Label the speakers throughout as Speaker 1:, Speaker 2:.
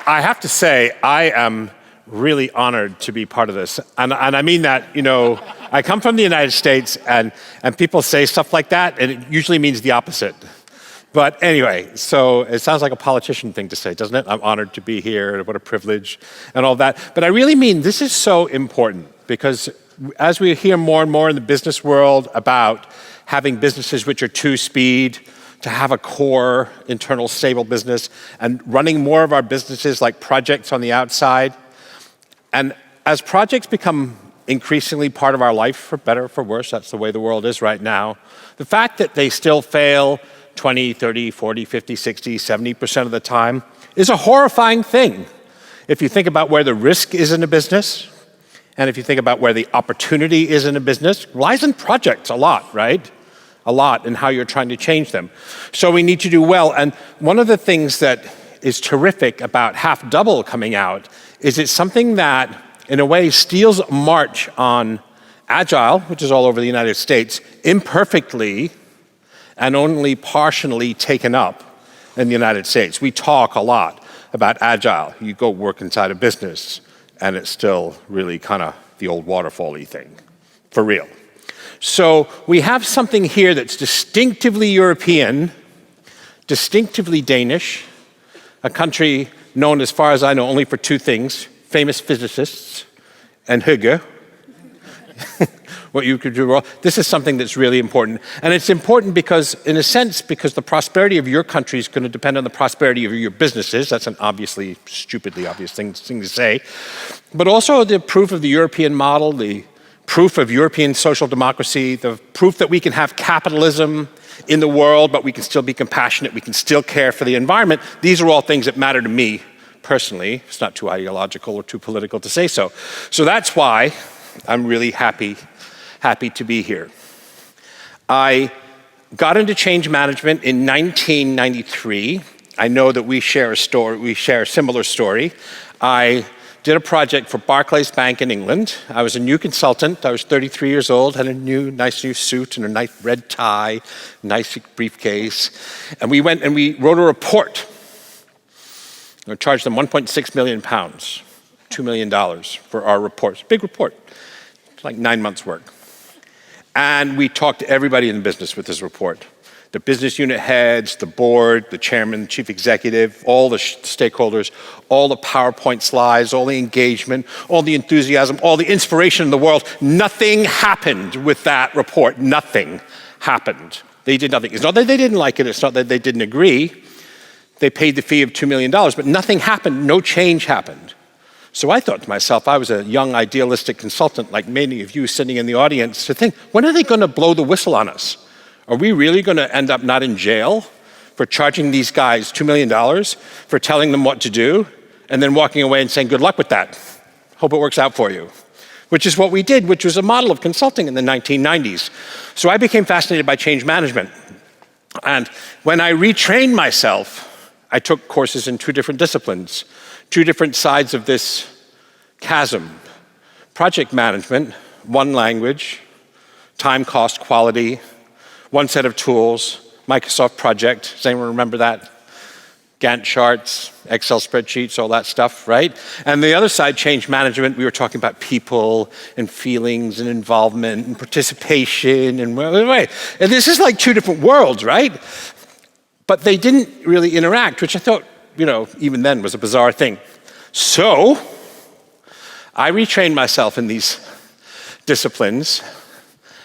Speaker 1: I have to say, I am really honored to be part of this. And I mean that, I come from the United States and people say stuff like that and it usually means the opposite. But anyway, so it sounds like a politician thing to say, doesn't it? I'm honored to be here, what a privilege, and all that. But I really mean this is so important because as we hear more and more in the business world about having businesses which are two-speed, to have a core, internal, stable business, and running more of our businesses like projects on the outside. And as projects become increasingly part of our life, for better or for worse, that's the way the world is right now, the fact that they still fail 20, 30, 40, 50, 60, 70% of the time is a horrifying thing. If you think about where the risk is in a business, and if you think about where the opportunity is in a business, lies in projects a lot, right? A lot in how you're trying to change them. So we need to do well. And one of the things that is terrific about Half Double coming out is it's something that, in a way, steals a march on Agile, which is all over the United States, imperfectly and only partially taken up in the United States. We talk a lot about Agile. You go work inside a business, and it's still really kind of the old waterfall-y thing, for real. So we have something here that's distinctively European, distinctively Danish, a country known, as far as I know, only for two things: famous physicists and hygge. What you could do wrong. This is something that's really important. And it's important because, in a sense, because the prosperity of your country is going to depend on the prosperity of your businesses. That's an obviously, stupidly obvious thing to say. But also the proof of the European model, the proof of European social democracy, the proof that we can have capitalism in the world, but we can still be compassionate, we can still care for the environment. These are all things that matter to me personally. It's not too ideological or too political to say so. So that's why I'm really happy to be here. I got into change management in 1993. I know that we share a similar story. I did a project for Barclays Bank in England. I was a new consultant. I was 33 years old, had a nice new suit and a nice red tie, nice briefcase. And we went and we wrote a report. We charged them 1.6 million pounds, $2 million for our report. Big report. It's like 9 months' work. And we talked to everybody in the business with this report. The business unit heads, the board, the chairman, the chief executive, all the stakeholders, all the PowerPoint slides, all the engagement, all the enthusiasm, all the inspiration in the world. Nothing happened with that report. Nothing happened. They did nothing. It's not that they didn't like it. It's not that they didn't agree. They paid the fee of $2 million, but nothing happened. No change happened. So I thought to myself, I was a young idealistic consultant like many of you sitting in the audience, to think, when are they going to blow the whistle on us? Are we really going to end up not in jail for charging these guys $2 million for telling them what to do and then walking away and saying, good luck with that. Hope it works out for you. Which is what we did, which was a model of consulting in the 1990s. So I became fascinated by change management. And when I retrained myself, I took courses in two different disciplines, two different sides of this chasm. Project management, one language, time, cost, quality, one set of tools, Microsoft Project. Does anyone remember that? Gantt charts, Excel spreadsheets, all that stuff, right? And the other side, change management, we were talking about people and feelings and involvement and participation and and this is like two different worlds, right? But they didn't really interact, which I thought, even then was a bizarre thing. So I retrained myself in these disciplines.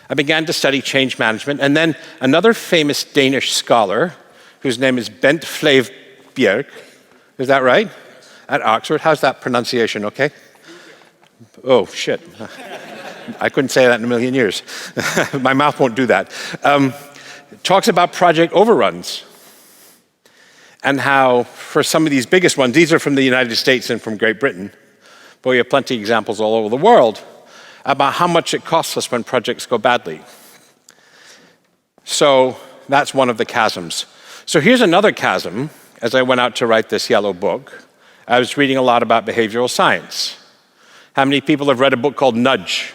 Speaker 1: I began to study change management, and then another famous Danish scholar, whose name is Bent Flavbjerg, is that right? At Oxford. How's that pronunciation, okay? Oh, shit. I couldn't say that in a million years. My mouth won't do that. Talks about project overruns, and how for some of these biggest ones, these are from the United States and from Great Britain, but we have plenty of examples all over the world, about how much it costs us when projects go badly. So that's one of the chasms. So here's another chasm. As I went out to write this yellow book, I was reading a lot about behavioral science. How many people have read a book called Nudge?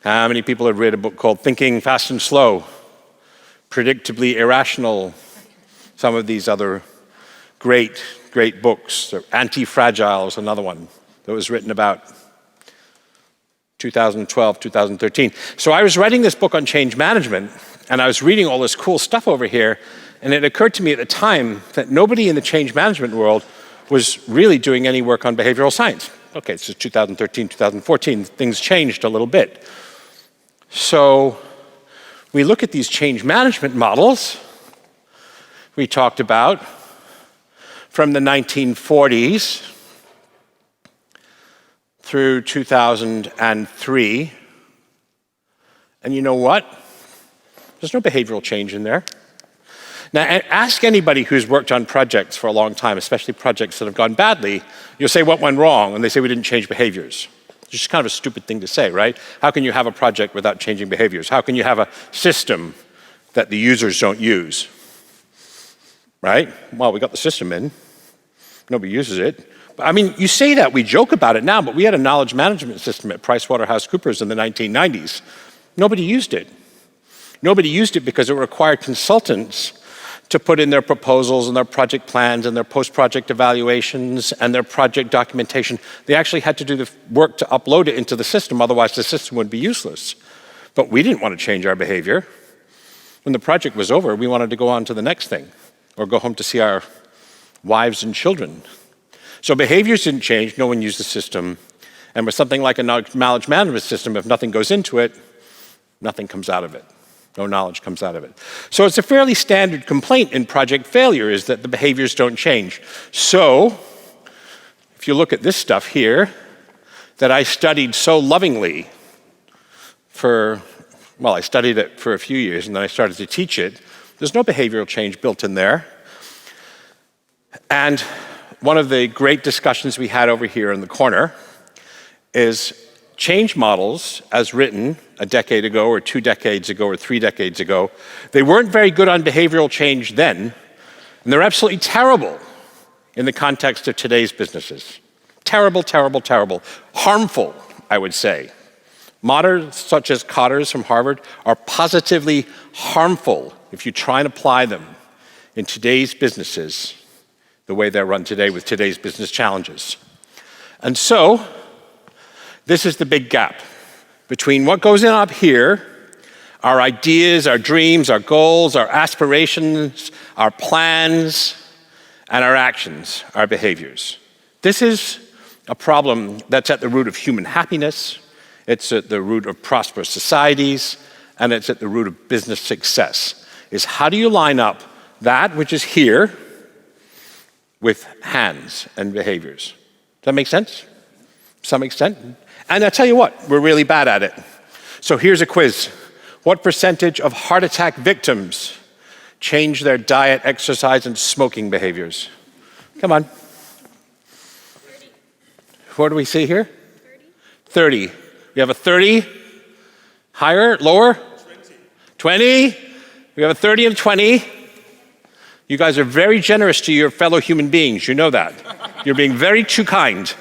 Speaker 1: How many people have read a book called Thinking Fast and Slow? Predictably Irrational? Some of these other great great books. Anti-Fragile is another one that was written about 2012, 2013. So I was writing this book on change management, and I was reading all this cool stuff over here, and it occurred to me at the time that nobody in the change management world was really doing any work on behavioral science. Okay, this is 2013, 2014, things changed a little bit. So we look at these change management models we talked about from the 1940s through 2003. And you know what? There's no behavioral change in there. Now, ask anybody who's worked on projects for a long time, especially projects that have gone badly. You'll say, what went wrong? And they say, we didn't change behaviors. It's just kind of a stupid thing to say, right? How can you have a project without changing behaviors? How can you have a system that the users don't use? Right? Well, we got the system in. Nobody uses it. I mean, you say that, we joke about it now, but we had a knowledge management system at PricewaterhouseCoopers in the 1990s. Nobody used it. Nobody used it because it required consultants to put in their proposals and their project plans and their post-project evaluations and their project documentation. They actually had to do the work to upload it into the system, otherwise the system would be useless. But we didn't want to change our behavior. When the project was over, we wanted to go on to the next thing or go home to see our wives and children. So behaviors didn't change, no one used the system. And with something like a knowledge management system, if nothing goes into it, nothing comes out of it. No knowledge comes out of it. So it's a fairly standard complaint in project failure is that the behaviors don't change. So if you look at this stuff here that I studied so lovingly I studied it for a few years and then I started to teach it. There's no behavioral change built in there. And one of the great discussions we had over here in the corner is change models as written a decade ago or 2 decades ago or 3 decades ago. They weren't very good on behavioral change then, and they're absolutely terrible in the context of today's businesses. Terrible, terrible, terrible. Harmful, I would say. Models such as Cotter's from Harvard are positively harmful if you try and apply them in today's businesses the way they're run today with today's business challenges. And so, this is the big gap between what goes in up here, our ideas, our dreams, our goals, our aspirations, our plans, and our actions, our behaviors. This is a problem that's at the root of human happiness, it's at the root of prosperous societies, and it's at the root of business success, is how do you line up that which is here with hands and behaviors? Does that make sense? To some extent? And I tell you what, we're really bad at it. So here's a quiz. What percentage of heart attack victims change their diet, exercise, and smoking behaviors? Come on.
Speaker 2: 30.
Speaker 1: What do we see here?
Speaker 2: 30.
Speaker 1: 30. We have a 30. Higher? Lower? 20. We have a 30 and 20. You guys are very generous to your fellow human beings. You know that. You're being very too kind.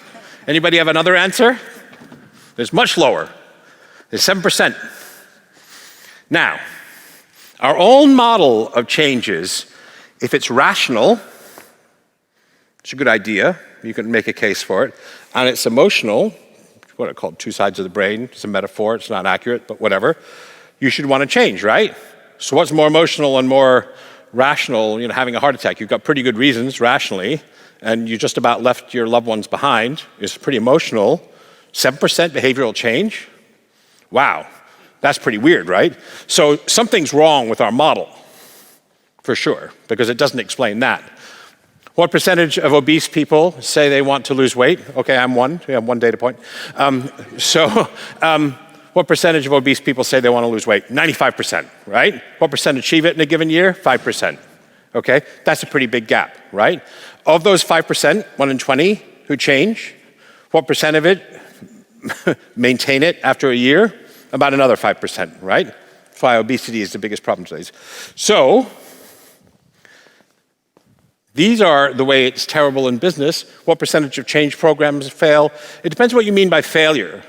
Speaker 1: Anybody have another answer? There's much lower. There's 7%. Now, our own model of changes, if it's rational, it's a good idea. You can make a case for it. And it's emotional, what I call two sides of the brain. It's a metaphor. It's not accurate, but whatever. You should want to change, right? So what's more emotional and more rational, having a heart attack? You've got pretty good reasons rationally, and you just about left your loved ones behind. It's pretty emotional. 7% behavioral change? Wow, that's pretty weird, right? So something's wrong with our model, for sure, because it doesn't explain that. What percentage of obese people say they want to lose weight? Okay, I'm one. We have one data point. What percentage of obese people say they want to lose weight? 95%, right? What percent achieve it in a given year? 5%. Okay, that's a pretty big gap, right? Of those 5%, 1 in 20 who change, what percent of it maintain it after a year? About another 5%, right? That's why obesity is the biggest problem today. So, these are the way it's terrible in business. What percentage of change programs fail? It depends what you mean by failure.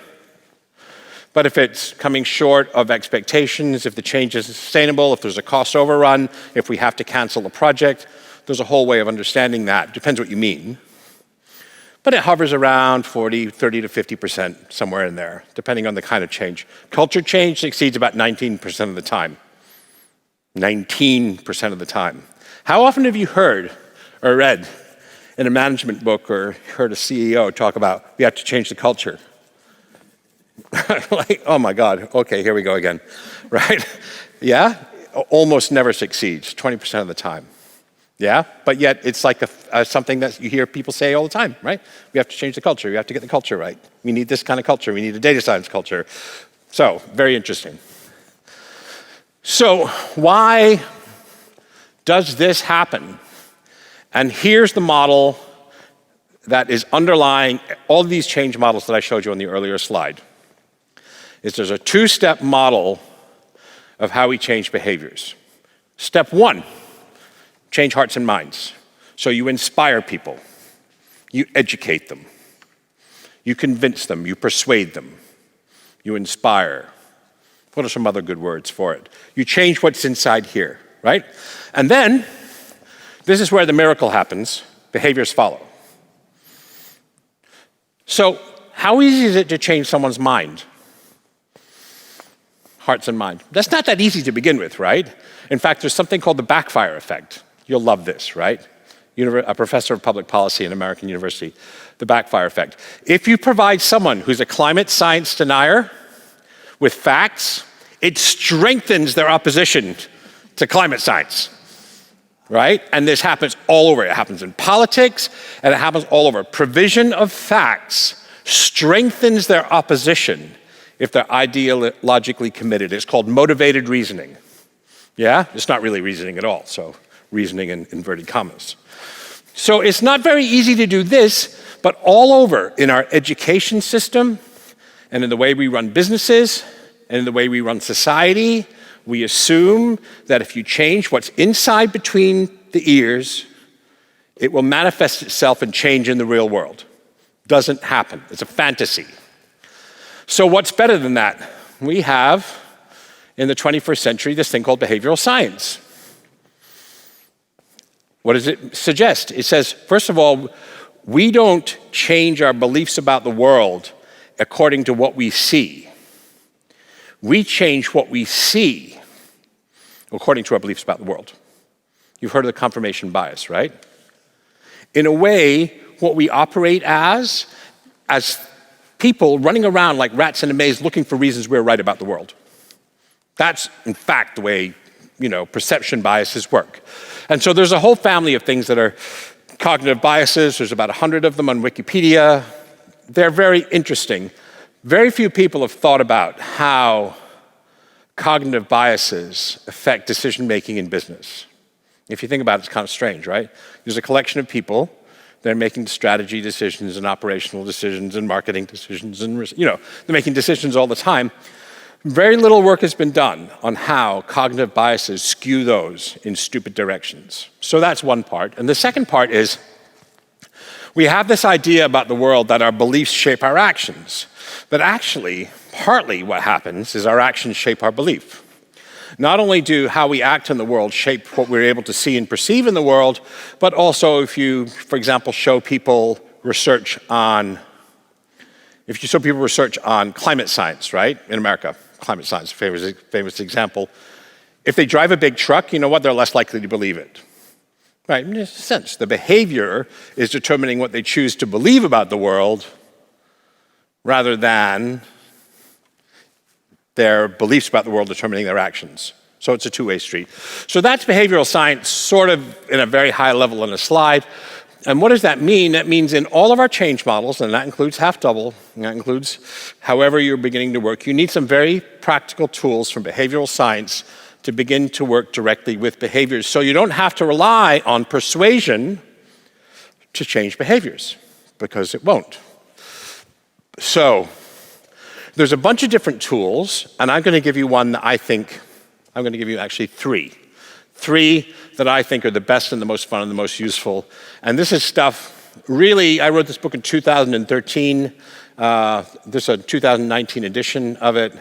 Speaker 1: But if it's coming short of expectations, if the change isn't sustainable, if there's a cost overrun, if we have to cancel the project, There's a whole way of understanding that. Depends what you mean. But it hovers around 30 to 50%, somewhere in there, depending on the kind of change. Culture change succeeds about 19% of the time. 19% of the time. How often have you heard or read in a management book or heard a CEO talk about we have to change the culture? Like, oh my God, okay, here we go again, right? Yeah, almost never succeeds, 20% of the time. Yeah, but yet it's like something that you hear people say all the time, right? We have to change the culture. We have to get the culture right. We need this kind of culture. We need a data science culture. So, very interesting. So, why does this happen? And here's the model that is underlying all of these change models that I showed you on the earlier slide. There's a two-step model of how we change behaviors. Step one, change hearts and minds. So you inspire people, you educate them, you convince them, you persuade them, you inspire. What are some other good words for it? You change what's inside here, right? And then, this is where the miracle happens. Behaviors follow. So, how easy is it to change someone's mind? Hearts and mind. That's not that easy to begin with, right? In fact, there's something called the backfire effect. You'll love this, right? A professor of public policy in American University. The backfire effect. If you provide someone who's a climate science denier with facts, it strengthens their opposition to climate science, right? And this happens all over. It happens in politics, and it happens all over. Provision of facts strengthens their opposition if they're ideologically committed. It's called motivated reasoning. Yeah? It's not really reasoning at all, so reasoning in inverted commas. So it's not very easy to do this, but all over in our education system and in the way we run businesses and in the way we run society, we assume that if you change what's inside between the ears, it will manifest itself in change in the real world. Doesn't happen. It's a fantasy. So what's better than that? We have, in the 21st century, this thing called behavioral science. What does it suggest? It says, first of all, we don't change our beliefs about the world according to what we see. We change what we see according to our beliefs about the world. You've heard of the confirmation bias, right? In a way, what we operate as people running around like rats in a maze looking for reasons we're right about the world. That's, in fact, the way, perception biases work. And so there's a whole family of things that are cognitive biases. There's about 100 of them on Wikipedia. They're very interesting. Very few people have thought about how cognitive biases affect decision-making in business. If you think about it, it's kind of strange, right? There's a collection of people. They're making strategy decisions and operational decisions and marketing decisions and, they're making decisions all the time. Very little work has been done on how cognitive biases skew those in stupid directions. So that's one part. And the second part is we have this idea about the world that our beliefs shape our actions. But actually, partly what happens is our actions shape our belief. Not only do how we act in the world shape what we're able to see and perceive in the world, but also if you, for example, show people research on climate science, right, in America, climate science, famous example. If they drive a big truck, you know what, they're less likely to believe it. Right, in a sense, the behavior is determining what they choose to believe about the world rather than their beliefs about the world determining their actions. So it's a two-way street. So that's behavioral science, sort of in a very high level on a slide. And what does that mean? That means in all of our change models, and that includes half-double, and that includes however you're beginning to work, you need some very practical tools from behavioral science to begin to work directly with behaviors. So you don't have to rely on persuasion to change behaviors, because it won't. So there's a bunch of different tools, and I'm going to give you one that I'm going to give you actually three. Three that I think are the best and the most fun and the most useful. And this is stuff, really, I wrote this book in 2013. This is a 2019 edition of it.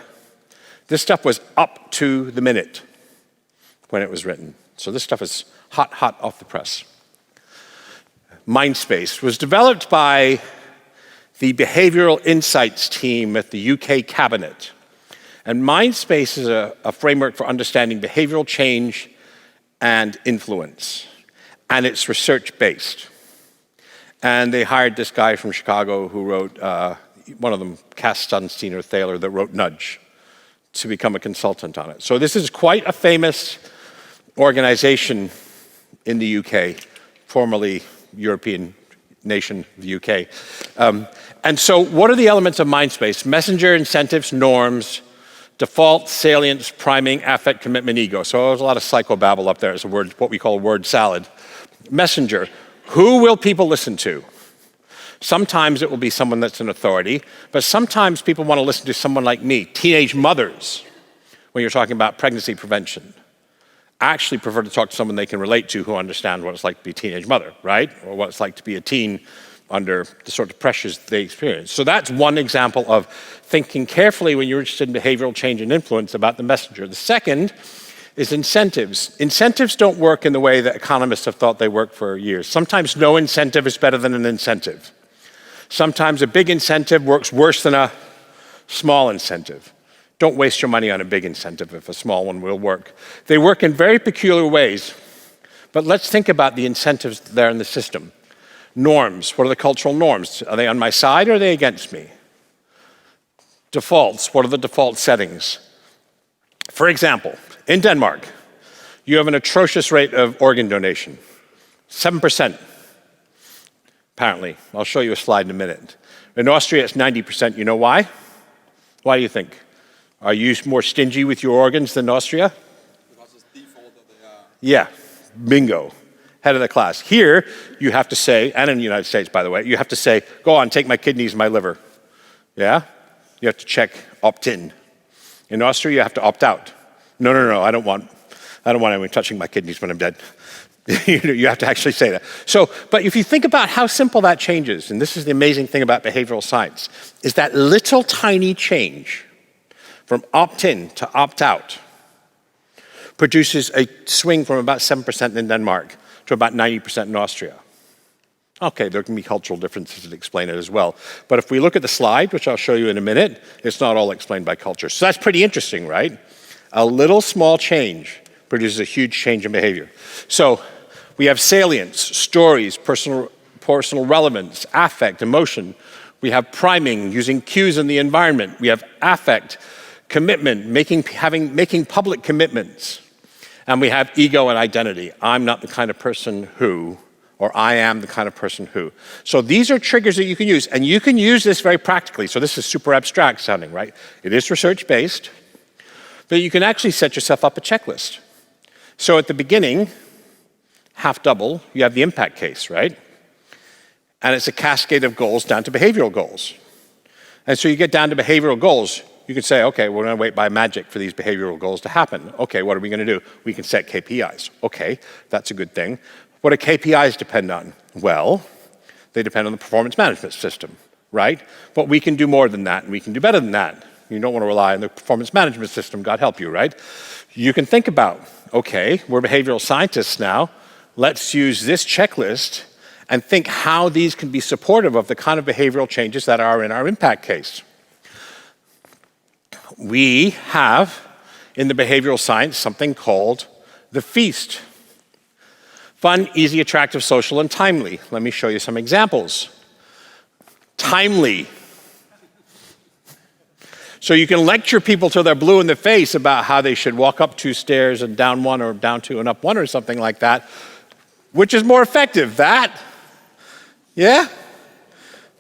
Speaker 1: This stuff was up to the minute when it was written. So this stuff is hot off the press. Mindspace was developed by the Behavioural Insights team at the UK Cabinet. And Mindspace is a framework for understanding behavioral change and influence. And it's research-based. And they hired this guy from Chicago who wrote, one of them, Cass Sunstein or Thaler, that wrote Nudge, to become a consultant on it. So this is quite a famous organization in the UK, formerly European nation, the UK. And so what are the elements of Mindspace? Messenger, incentives, norms, default, salience, priming, affect, commitment, ego. So there's a lot of psychobabble up there as a word, what we call a word salad. Messenger, who will people listen to? Sometimes it will be someone that's an authority, but sometimes people want to listen to someone like me, teenage mothers, when you're talking about pregnancy prevention. Actually prefer to talk to someone they can relate to who understands what it's like to be a teenage mother, right? Or what it's like to be a teen under the sort of pressures they experience. So that's one example of thinking carefully when you're interested in behavioral change and influence about the messenger. The second is incentives. Incentives don't work in the way that economists have thought they work for years. Sometimes no incentive is better than an incentive. Sometimes a big incentive works worse than a small incentive. Don't waste your money on a big incentive if a small one will work. They work in very peculiar ways, but let's think about the incentives there in the system. Norms, what are the cultural norms? Are they on my side or are they against me? Defaults, what are the default settings? For example, in Denmark, you have an atrocious rate of organ donation, 7%, apparently. I'll show you a slide in a minute. In Austria, it's 90%. You know why? Why do you think? Are you more stingy with your organs than Austria?
Speaker 3: Because it's default that they are...
Speaker 1: Yeah, bingo, head of the class. Here, you have to say, and in the United States, by the way, you have to say, go on, take my kidneys and my liver. Yeah? You have to check opt-in. In Austria, you have to opt out. No, I don't want anyone touching my kidneys when I'm dead. You have to actually say that. So, but if you think about how simple that change is, and this is the amazing thing about behavioral science, is that little tiny change from opt-in to opt-out produces a swing from about 7% in Denmark to about 90% in Austria. Okay, there can be cultural differences that explain it as well. But if we look at the slide, which I'll show you in a minute, it's not all explained by culture. So that's pretty interesting, right? A little small change produces a huge change in behavior. So we have salience, stories, personal relevance, affect, emotion. We have priming, using cues in the environment. We have affect, commitment, making public commitments. And we have ego and identity. I'm not the kind of person who, or I am the kind of person who. So these are triggers that you can use. And you can use this very practically. So this is super abstract sounding, right? It is research-based. But you can actually set yourself up a checklist. So at the beginning, half double, you have the impact case, right? And it's a cascade of goals down to behavioral goals. And so you get down to behavioral goals. You can say, okay, we're going to wait by magic for these behavioral goals to happen. Okay, what are we going to do? We can set KPIs. Okay, that's a good thing. What do KPIs depend on? Well, they depend on the performance management system, right? But we can do more than that, and we can do better than that. You don't want to rely on the performance management system, God help you, right? You can think about, okay, we're behavioral scientists now. Let's use this checklist and think how these can be supportive of the kind of behavioral changes that are in our impact case. We have, in the behavioral science, something called the feast. Fun, easy, attractive, social, and timely. Let me show you some examples. Timely. So you can lecture people till they're blue in the face about how they should walk up 2 stairs and down 1 or down 2 and up 1 or something like that. Which is more effective, that? Yeah?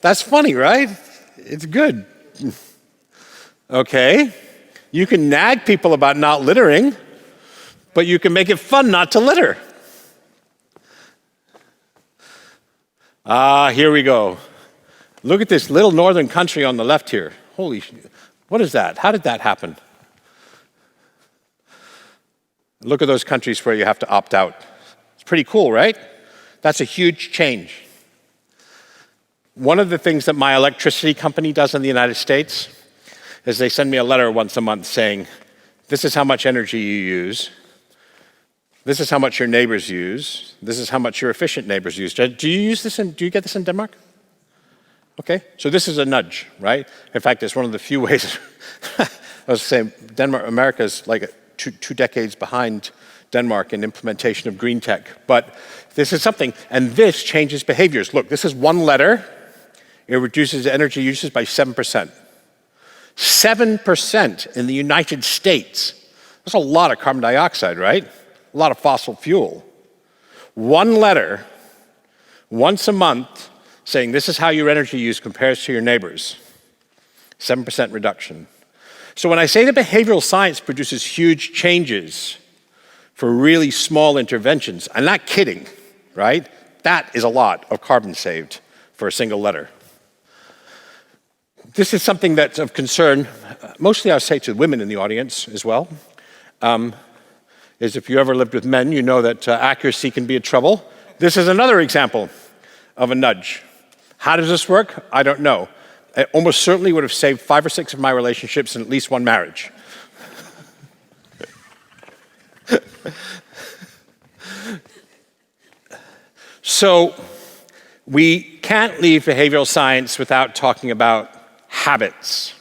Speaker 1: That's funny, right? It's good. Okay. You can nag people about not littering, but you can make it fun not to litter. Here we go. Look at this little northern country on the left here. Holy shit. What is that? How did that happen? Look at those countries where you have to opt out. It's pretty cool, right? That's a huge change. One of the things that my electricity company does in the United States is they send me a letter once a month saying, this is how much energy you use. This is how much your neighbors use. This is how much your efficient neighbors use. Do you get this in Denmark? Okay, so this is a nudge, right? In fact, it's one of the few ways, I was saying, America is like two decades behind Denmark in implementation of green tech. But this is something, and this changes behaviors. Look, this is one letter. It reduces energy usage by 7%. 7% in the United States. That's a lot of carbon dioxide, right? A lot of fossil fuel. One letter, once a month, saying this is how your energy use compares to your neighbors. 7% reduction. So when I say that behavioral science produces huge changes for really small interventions, I'm not kidding, right? That is a lot of carbon saved for a single letter. This is something that's of concern, mostly I say to women in the audience as well, is if you ever lived with men, you know that accuracy can be a trouble. This is another example of a nudge. How does this work? I don't know. It almost certainly would have saved 5 or 6 of my relationships and at least one marriage. So we can't leave behavioral science without talking about habits.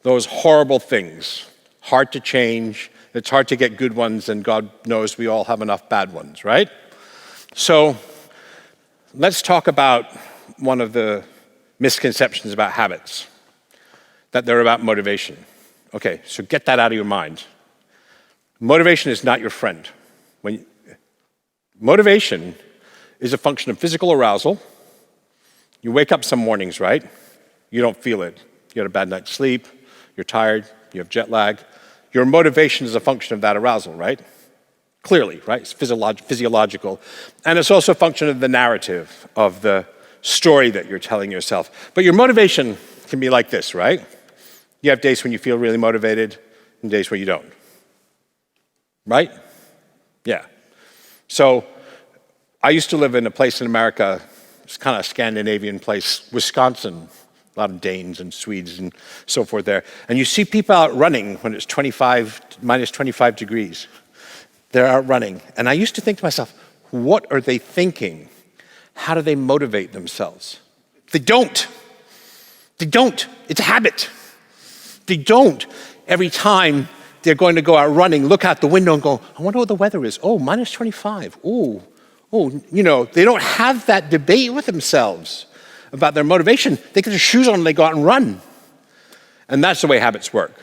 Speaker 1: Those horrible things, hard to change. It's hard to get good ones, and God knows we all have enough bad ones, right? So let's talk about one of the misconceptions about habits, that they're about motivation. Okay, so get that out of your mind. Motivation is not your friend. Motivation is a function of physical arousal. You wake up some mornings, right? You don't feel it. You had a bad night's sleep, you're tired, you have jet lag. Your motivation is a function of that arousal, right? Clearly, right? It's physiological. And it's also a function of the narrative, of the story that you're telling yourself. But your motivation can be like this, right? You have days when you feel really motivated and days where you don't. Right? Yeah. So I used to live in a place in America, it's kind of a Scandinavian place, Wisconsin. A lot of Danes and Swedes and so forth there. And you see people out running when it's minus 25 degrees. They're out running. And I used to think to myself, what are they thinking? How do they motivate themselves? They don't. They don't. It's a habit. They don't. Every time they're going to go out running, look out the window and go, I wonder what the weather is. Oh, minus 25. Oh, you know, they don't have that debate with themselves about their motivation. They get their shoes on and they go out and run. And that's the way habits work,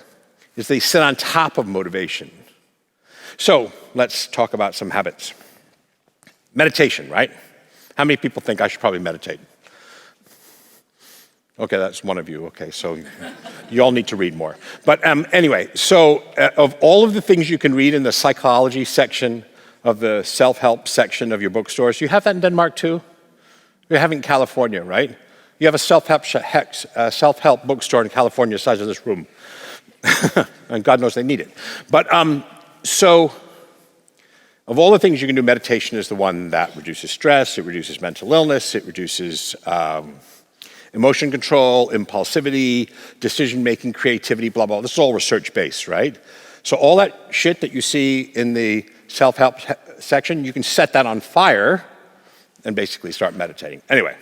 Speaker 1: is they sit on top of motivation. So let's talk about some habits. Meditation, right? How many people think I should probably meditate? Okay, that's one of you. Okay, so you all need to read more. But anyway, so of all of the things you can read in the psychology section of the self-help section of your bookstores, you have that in Denmark too? You have it in California, right? You have a self-help bookstore in California the size of this room. And God knows they need it. But so of all the things you can do, meditation is the one that reduces stress, it reduces mental illness, it reduces emotion control, impulsivity, decision-making, creativity, blah, blah. This is all research-based, right? So all that shit that you see in the self-help section, you can set that on fire and basically start meditating. Anyway,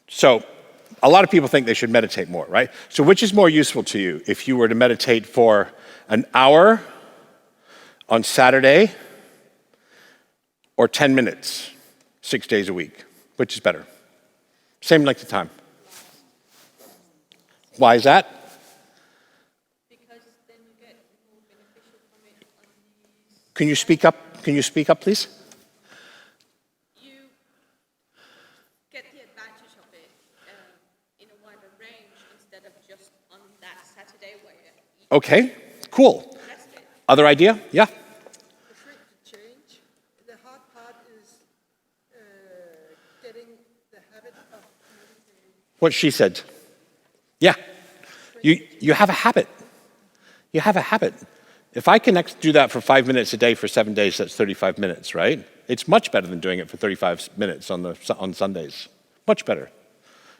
Speaker 1: so a lot of people think they should meditate more, right? So which is more useful to you? If you were to meditate for an hour on Saturday or 10 minutes, 6 days a week, which is better? Same length of time. Why is that?
Speaker 2: Because then you get more beneficial from it on these.
Speaker 1: Can you speak up? Can you speak up, please?
Speaker 2: You get the advantage of it in a wider range instead of just on that Saturday where you
Speaker 1: Okay, cool.
Speaker 2: rested.
Speaker 1: Other idea? Yeah.
Speaker 4: The trick to change, the hard part is getting the habit of meditating.
Speaker 1: What she said. Yeah. You have a habit. You have a habit. If I can do that for 5 minutes a day for 7 days, that's 35 minutes, right? It's much better than doing it for 35 minutes on Sundays. Much better.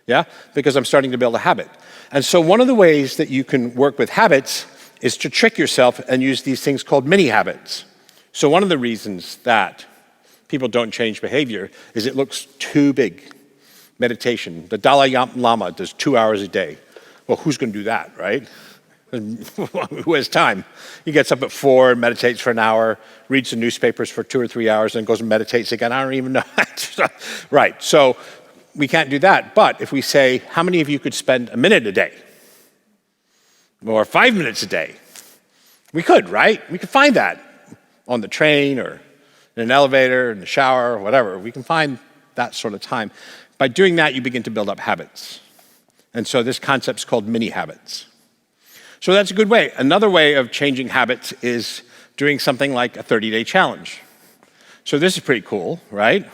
Speaker 1: Yeah? Because I'm starting to build a habit. And so one of the ways that you can work with habits is to trick yourself and use these things called mini habits. So one of the reasons that people don't change behavior is it looks too big. Meditation. The Dalai Lama does 2 hours a day. Well, who's going to do that, right? Who has time? He gets up at 4, meditates for an hour, reads the newspapers for 2 or 3 hours, and goes and meditates again. I don't even know. Right, so we can't do that. But if we say, how many of you could spend a minute a day? Or 5 minutes a day? We could, right? We could find that on the train or in an elevator, in the shower, or whatever. We can find that sort of time. By doing that, you begin to build up habits. And so this concept is called mini habits. So that's a good way. Another way of changing habits is doing something like a 30-day challenge. So this is pretty cool, right?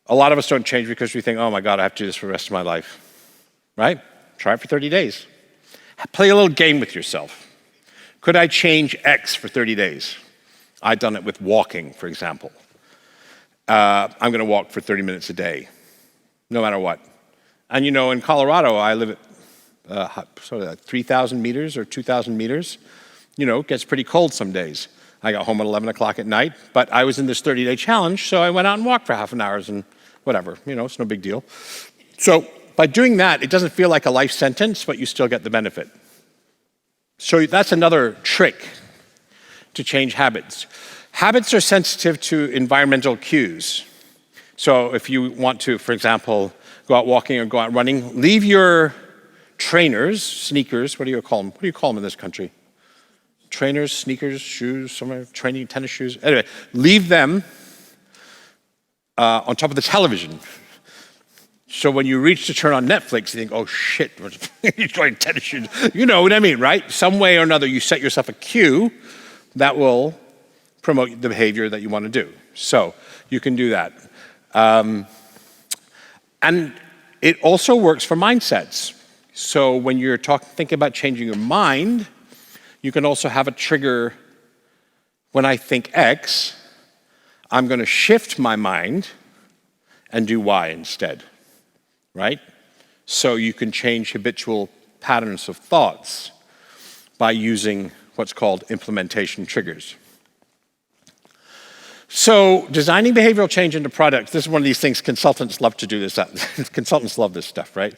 Speaker 1: A lot of us don't change because we think, oh my God, I have to do this for the rest of my life, right? Try it for 30 days. Play a little game with yourself. Could I change X for 30 days? I've done it with walking, for example. I'm going to walk for 30 minutes a day, no matter what. And you know, in Colorado, I live at sort of 3,000 meters or 2,000 meters. You know, it gets pretty cold some days. I got home at 11 o'clock at night, but I was in this 30-day challenge, so I went out and walked for half an hour and whatever. You know, it's no big deal. So by doing that, it doesn't feel like a life sentence, but you still get the benefit. So that's another trick to change habits. Habits are sensitive to environmental cues. So if you want to, for example, go out walking or go out running, leave your trainers, sneakers, what do you call them? What do you call them in this country? Trainers, sneakers, shoes, somewhere, training, tennis shoes. Anyway, leave them on top of the television. So when you reach to turn on Netflix, you think, oh shit, you're wearing tennis shoes. You know what I mean, right? Some way or another, you set yourself a cue that will promote the behavior that you want to do. So you can do that. And it also works for mindsets. So when you're thinking about changing your mind, you can also have a trigger. When I think X, I'm going to shift my mind and do Y instead, right? So you can change habitual patterns of thoughts by using what's called implementation triggers. So designing behavioral change into products, this is one of these things consultants love to do this. Consultants love this stuff, right?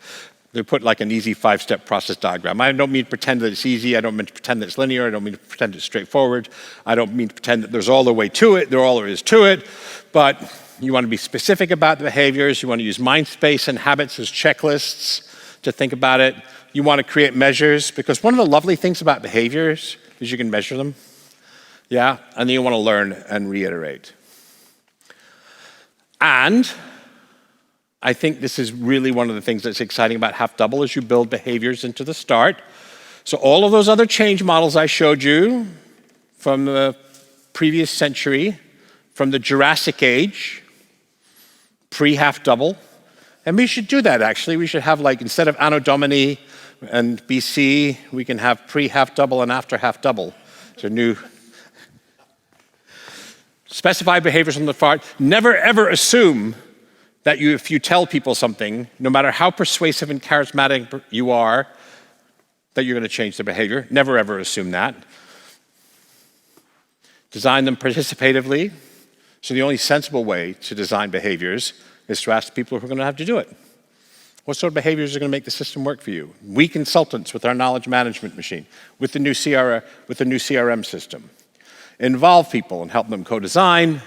Speaker 1: They put like an easy 5-step process diagram. I don't mean to pretend that it's easy. I don't mean to pretend that it's linear. I don't mean to pretend it's straightforward. I don't mean to pretend that there's all the way to it. All there is to it. But you want to be specific about the behaviors. You want to use mind space and habits as checklists to think about it. You want to create measures, because one of the lovely things about behaviors is you can measure them. Yeah, and then you want to learn and reiterate. And I think this is really one of the things that's exciting about Half Double is you build behaviors into the start. So all of those other change models I showed you from the previous century, from the Jurassic Age, pre-Half Double, and we should do that actually. We should have, like, instead of Anno Domini and BC, we can have pre-Half Double and after Half Double. It's a new specified behaviors from the start. Never ever assume that if you tell people something, no matter how persuasive and charismatic you are, that you're going to change their behavior. Never ever assume that. Design them participatively. So the only sensible way to design behaviors is to ask the people who are going to have to do it. What sort of behaviors are going to make the system work for you? We consultants with our knowledge management machine, with the new CRM system. Involve people and help them co-design.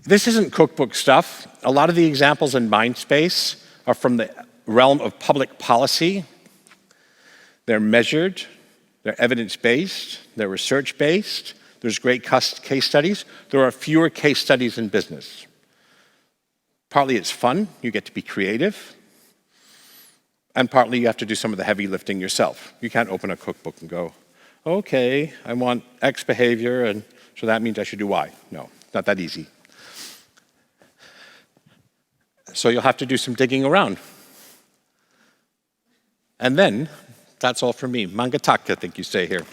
Speaker 1: This isn't cookbook stuff. A lot of the examples in Mindspace are from the realm of public policy. They're measured, they're evidence-based, they're research-based. There's great case studies. There are fewer case studies in business. Partly it's fun, you get to be creative. And partly you have to do some of the heavy lifting yourself. You can't open a cookbook and go, okay, I want X behavior, and so that means I should do Y. No, not that easy. So you'll have to do some digging around. And then, that's all from me. Mangataka, I think you say here.